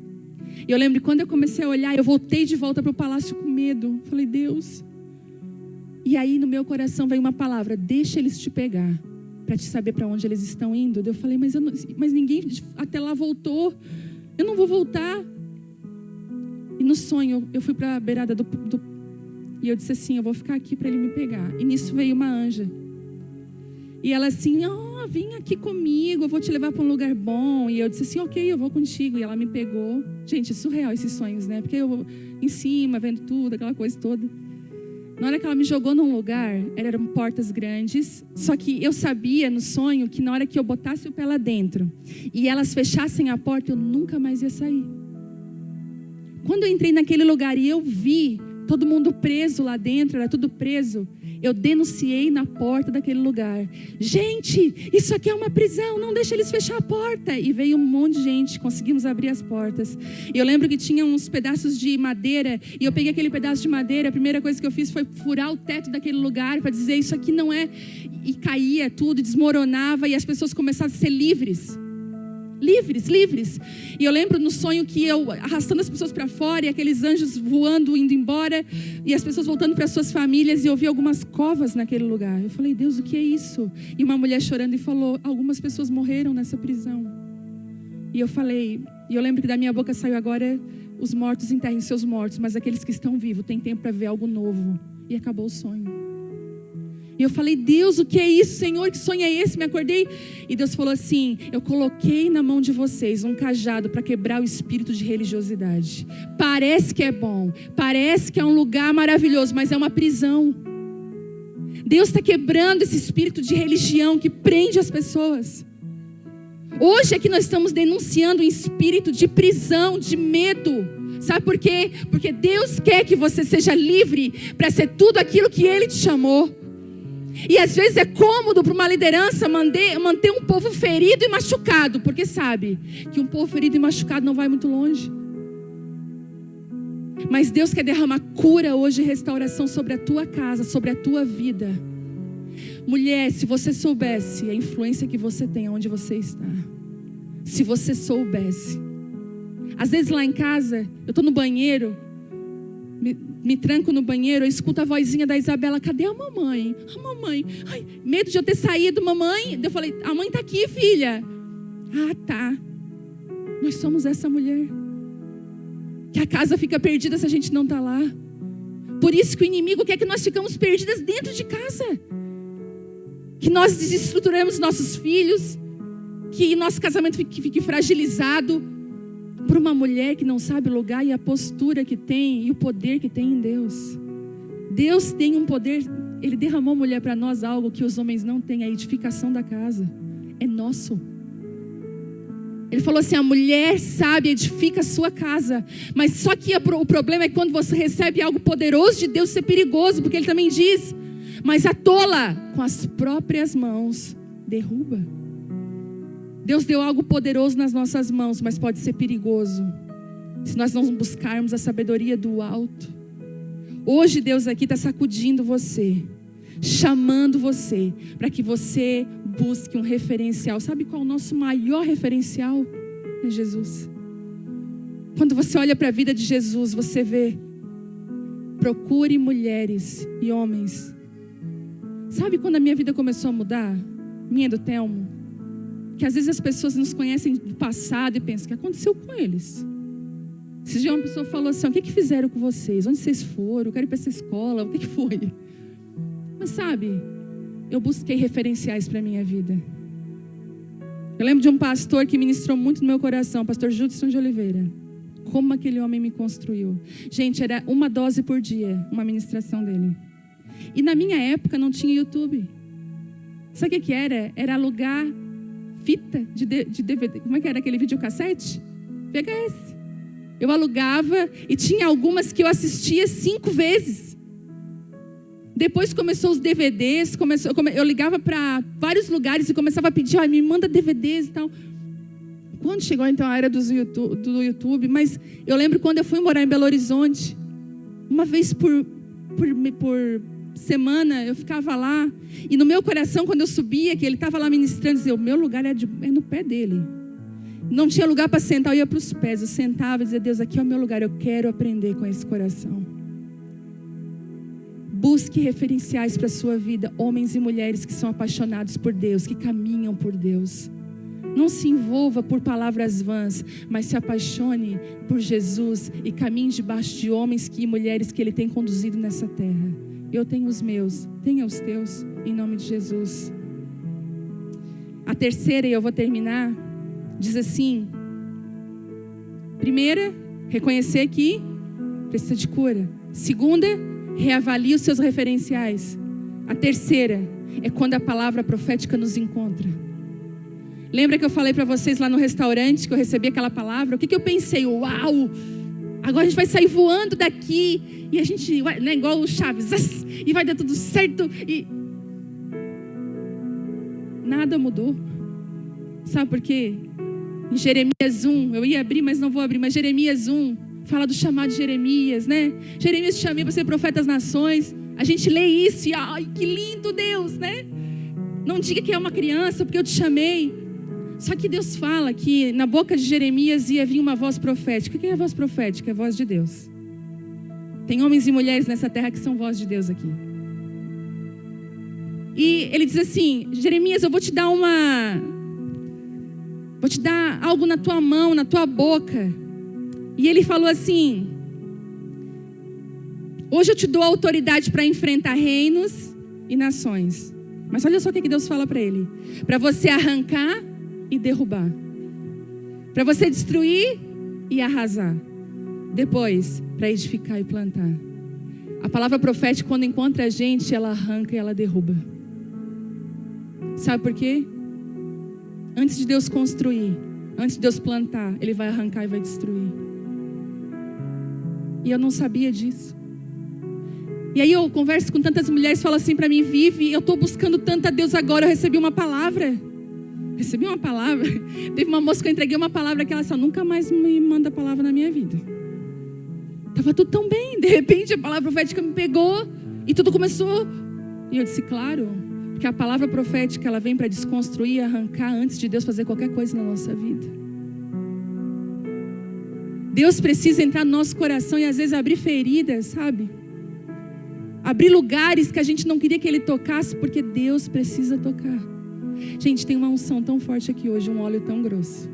E eu lembro que quando eu comecei a olhar, eu voltei de volta para o palácio com medo. Falei: Deus. E aí no meu coração veio uma palavra: deixa eles te pegar, para te saber para onde eles estão indo. Eu falei: mas ninguém até lá voltou, eu não vou voltar. E no sonho eu fui para a beirada e eu disse assim: eu vou ficar aqui para ele me pegar. E nisso veio uma anja. E ela assim: vem aqui comigo, eu vou te levar para um lugar bom. E eu disse assim: ok, eu vou contigo. E ela me pegou. Gente, é surreal esses sonhos, né? Porque eu em cima, vendo tudo, aquela coisa toda. Na hora que ela me jogou num lugar, eram portas grandes. Só que eu sabia no sonho que na hora que eu botasse o pé lá dentro e elas fechassem a porta, eu nunca mais ia sair. Quando eu entrei naquele lugar e eu vi todo mundo preso lá dentro, era tudo preso, eu denunciei na porta daquele lugar: gente, isso aqui é uma prisão, não deixa eles fechar a porta. E veio um monte de gente, conseguimos abrir as portas. E eu lembro que tinha uns pedaços de madeira, e eu peguei aquele pedaço de madeira, a primeira coisa que eu fiz foi furar o teto daquele lugar, para dizer: isso aqui não é. E caía tudo, desmoronava, e as pessoas começaram a ser livres. Livres. E eu lembro no sonho que eu arrastando as pessoas para fora, e aqueles anjos voando, indo embora, e as pessoas voltando para suas famílias, e eu vi algumas covas naquele lugar. Eu falei: Deus, o que é isso? E uma mulher chorando e falou: algumas pessoas morreram nessa prisão. E eu falei, e eu lembro que da minha boca saiu agora: os mortos enterrem seus mortos, mas aqueles que estão vivos têm tempo para ver algo novo. E acabou o sonho. E eu falei: Deus, o que é isso, Senhor? Que sonho é esse? Me acordei. E Deus falou assim: eu coloquei na mão de vocês um cajado para quebrar o espírito de religiosidade. Parece que é bom, parece que é um lugar maravilhoso, mas é uma prisão. Deus está quebrando esse espírito de religião que prende as pessoas. Hoje é que nós estamos denunciando um espírito de prisão, de medo. Sabe por quê? Porque Deus quer que você seja livre para ser tudo aquilo que Ele te chamou. E às vezes é cômodo para uma liderança manter um povo ferido e machucado, porque sabe que um povo ferido e machucado não vai muito longe. Mas Deus quer derramar cura hoje e restauração sobre a tua casa, sobre a tua vida. Mulher, se você soubesse a influência que você tem onde você está. Se você soubesse. Às vezes lá em casa, eu estou no banheiro, me tranco no banheiro, eu escuto a vozinha da Isabela: cadê a mamãe? A mamãe. Ai, medo de eu ter saído, mamãe. Eu falei: a mãe está aqui, filha. Ah, tá. Nós somos essa mulher. Que a casa fica perdida se a gente não está lá. Por isso que o inimigo quer que nós ficamos perdidas dentro de casa. Que nós desestruturamos nossos filhos. Que nosso casamento fique fragilizado por uma mulher que não sabe o lugar e a postura que tem e o poder que tem em Deus. Deus tem um poder, Ele derramou, mulher, para nós algo que os homens não têm: a edificação da casa. É nosso. Ele falou assim: a mulher sábia edifica a sua casa. Mas só que o problema é que quando você recebe algo poderoso de Deus, isso é perigoso, porque Ele também diz: mas a tola com as próprias mãos derruba. Deus deu algo poderoso nas nossas mãos, mas pode ser perigoso se nós não buscarmos a sabedoria do alto. Hoje Deus aqui está sacudindo você, chamando você, para que você busque um referencial. Sabe qual é o nosso maior referencial? É Jesus. Quando você olha para a vida de Jesus, você vê: procure mulheres e homens. Sabe quando a minha vida começou a mudar? Minha, do Telmo. Que às vezes as pessoas nos conhecem do passado e pensam: o que aconteceu com eles? Esse dia uma pessoa falou assim, o que fizeram com vocês? Onde vocês foram? Eu quero ir para essa escola. O que foi? Mas sabe, eu busquei referenciais para a minha vida. Eu lembro de um pastor que ministrou muito no meu coração, o pastor Judson de Oliveira. Como aquele homem me construiu. Gente, era uma dose por dia, uma ministração dele. E na minha época não tinha YouTube. Sabe o que era? Era alugar fita de DVD. Como é que era aquele videocassete? VHS. Eu alugava e tinha algumas que eu assistia 5 vezes. Depois começou os DVDs, eu ligava para vários lugares e começava a pedir, me manda DVDs e tal. Quando chegou então a era do YouTube, mas eu lembro quando eu fui morar em Belo Horizonte, uma vez por semana eu ficava lá, e no meu coração quando eu subia, que ele estava lá ministrando, eu dizia, o meu lugar é no pé dele. Não tinha lugar para sentar, eu ia para os pés, eu sentava e dizia, Deus, aqui é o meu lugar, eu quero aprender com esse coração. Busque referenciais para a sua vida, homens e mulheres que são apaixonados por Deus, que caminham por Deus. Não se envolva por palavras vãs, mas se apaixone por Jesus e caminhe debaixo de homens e mulheres que Ele tem conduzido nessa terra. Eu tenho os meus, tenha os teus, em nome de Jesus. A terceira, e eu vou terminar, diz assim: primeira, reconhecer que precisa de cura. Segunda, reavalie os seus referenciais. A terceira é quando a palavra profética nos encontra. Lembra que eu falei para vocês lá no restaurante que eu recebi aquela palavra? O que eu pensei? Uau! Agora a gente vai sair voando daqui e a gente vai, né, igual o Chaves, e vai dar tudo certo. E nada mudou. Sabe por quê? Em Jeremias 1, eu ia abrir, mas não vou abrir, mas Jeremias 1 fala do chamado de Jeremias, né? Jeremias te chamei para ser profeta das nações. A gente lê isso e, ai, que lindo Deus, né? Não diga que é uma criança, porque eu te chamei. Só que Deus fala que na boca de Jeremias ia vir uma voz profética. O que é a voz profética? É a voz de Deus. Tem homens e mulheres nessa terra que são voz de Deus aqui. E ele diz assim, Jeremias, eu vou te dar algo na tua mão, na tua boca. E ele falou assim, hoje eu te dou autoridade para enfrentar reinos e nações. Mas olha só o que Deus fala para ele. Para você arrancar e derrubar. Para você destruir e arrasar. Depois, para edificar e plantar. A palavra profética, quando encontra a gente, ela arranca e ela derruba. Sabe por quê? Antes de Deus construir, antes de Deus plantar, Ele vai arrancar e vai destruir. E eu não sabia disso. E aí eu converso com tantas mulheres, falo assim para mim, Vivi, eu estou buscando tanto a Deus agora, eu recebi uma palavra. Teve uma moça que eu entreguei uma palavra que ela disse, nunca mais me manda palavra na minha vida. Estava tudo tão bem, de repente a palavra profética me pegou e tudo começou. E eu disse, claro, porque a palavra profética ela vem para desconstruir e arrancar antes de Deus fazer qualquer coisa na nossa vida. Deus precisa entrar no nosso coração e às vezes abrir feridas, sabe? Abrir lugares que a gente não queria que Ele tocasse, porque Deus precisa tocar. Gente, tem uma unção tão forte aqui hoje, um óleo tão grosso.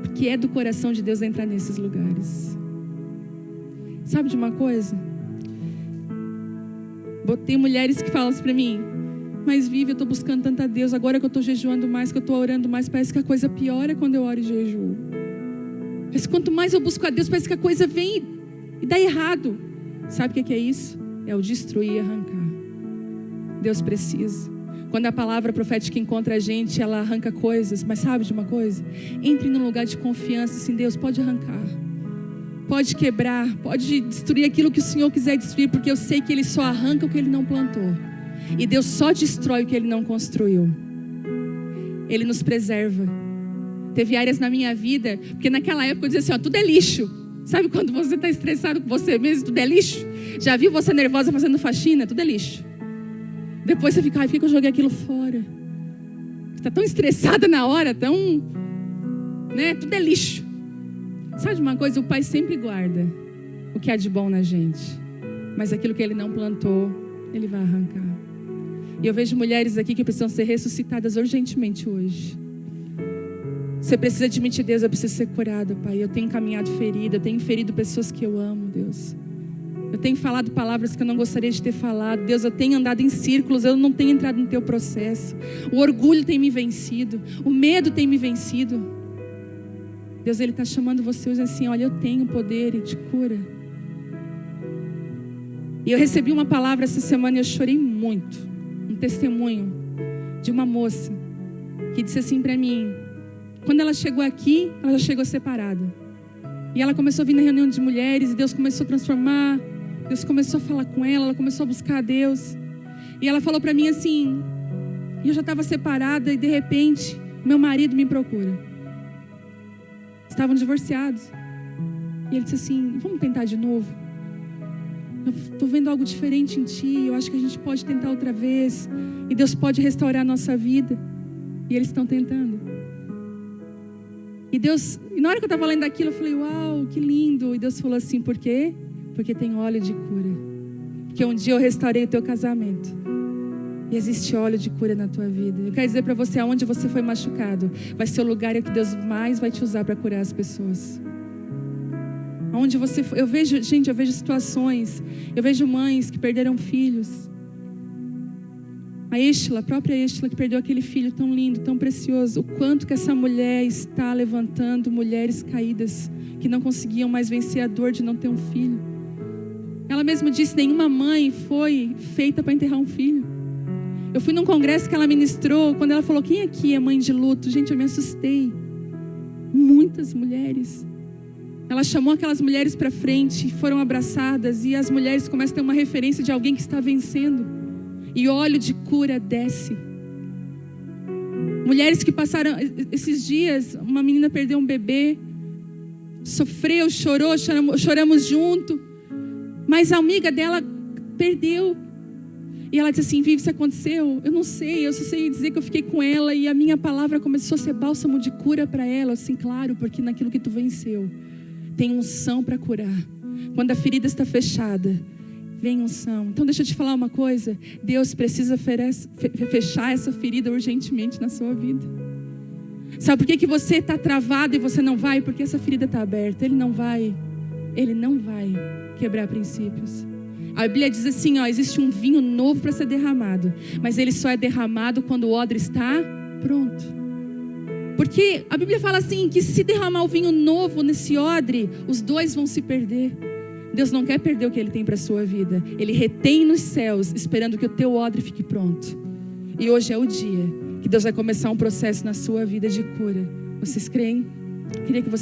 Porque é do coração de Deus entrar nesses lugares. Sabe de uma coisa? Tem mulheres que falam assim pra mim, mas Vivi, eu tô buscando tanto a Deus, agora que eu tô jejuando mais, que eu tô orando mais, parece que a coisa piora quando eu oro e jejuo. Mas quanto mais eu busco a Deus, parece que a coisa vem e dá errado. Sabe o que é isso? É o destruir e arrancar. Deus precisa. Quando a palavra profética encontra a gente, ela arranca coisas. Mas sabe de uma coisa? Entre num lugar de confiança, assim, Deus pode arrancar. Pode quebrar, pode destruir aquilo que o Senhor quiser destruir, porque eu sei que Ele só arranca o que Ele não plantou. E Deus só destrói o que Ele não construiu. Ele nos preserva. Teve áreas na minha vida, porque naquela época eu dizia assim, tudo é lixo. Sabe quando você está estressado com você mesmo, tudo é lixo? Já viu você nervosa fazendo faxina? Tudo é lixo. Depois você fica, por que eu joguei aquilo fora? Você está tão estressada na hora, né? Tudo é lixo. Sabe de uma coisa? O Pai sempre guarda o que há de bom na gente. Mas aquilo que Ele não plantou, Ele vai arrancar. E eu vejo mulheres aqui que precisam ser ressuscitadas urgentemente hoje. Você precisa admitir, Deus, eu preciso ser curada, Pai. Eu tenho caminhado ferida, eu tenho ferido pessoas que eu amo, Deus. Eu tenho falado palavras que eu não gostaria de ter falado. Deus, eu tenho andado em círculos, eu não tenho entrado no teu processo. O orgulho tem me vencido, o medo tem me vencido. Deus, Ele está chamando você hoje assim, olha, eu tenho poder de cura. E eu recebi uma palavra essa semana e eu chorei muito. Um testemunho de uma moça que disse assim para mim, quando ela chegou aqui, ela já chegou separada. E ela começou a vir na reunião de mulheres e Deus começou a transformar. Deus começou a falar com ela começou a buscar a Deus. E ela falou para mim assim, eu já estava separada e de repente, meu marido me procura. Estavam divorciados. E ele disse assim, vamos tentar de novo? Eu estou vendo algo diferente em ti, eu acho que a gente pode tentar outra vez. E Deus pode restaurar a nossa vida. E eles estão tentando. E Deus, e na hora que eu estava lendo aquilo, eu falei, uau, que lindo. E Deus falou assim, por quê? Porque tem óleo de cura. Porque um dia eu restaurei o teu casamento. E existe óleo de cura na tua vida. Eu quero dizer para você, aonde você foi machucado, vai ser o lugar em que Deus mais vai te usar para curar as pessoas. Aonde você foi, eu vejo situações, eu vejo mães que perderam filhos. A própria Estela, que perdeu aquele filho tão lindo, tão precioso. O quanto que essa mulher está levantando mulheres caídas, que não conseguiam mais vencer a dor de não ter um filho. Ela mesma disse, nenhuma mãe foi feita para enterrar um filho. Eu fui num congresso que ela ministrou, quando ela falou, quem aqui é mãe de luto? Gente, eu me assustei. Muitas mulheres. Ela chamou aquelas mulheres para frente, foram abraçadas, e as mulheres começam a ter uma referência de alguém que está vencendo. E óleo de cura desce. Mulheres que passaram esses dias, uma menina perdeu um bebê, sofreu, chorou, choramos junto, mas a amiga dela perdeu. E ela disse assim, Vivi, isso aconteceu? Eu não sei, eu só sei dizer que eu fiquei com ela e a minha palavra começou a ser bálsamo de cura para ela. Assim, claro, porque naquilo que tu venceu tem unção para curar. Quando a ferida está fechada, vem unção. Então deixa eu te falar uma coisa, Deus precisa fechar essa ferida urgentemente na sua vida. Sabe por que você está travado e você não vai? Porque essa ferida está aberta. Ele não vai quebrar princípios. A Bíblia diz assim, existe um vinho novo para ser derramado, mas ele só é derramado quando o odre está pronto. Porque a Bíblia fala assim, que se derramar o vinho novo nesse odre, os dois vão se perder. Deus não quer perder o que Ele tem para a sua vida. Ele retém nos céus, esperando que o teu odre fique pronto. E hoje é o dia que Deus vai começar um processo na sua vida de cura. Vocês creem? Queria que você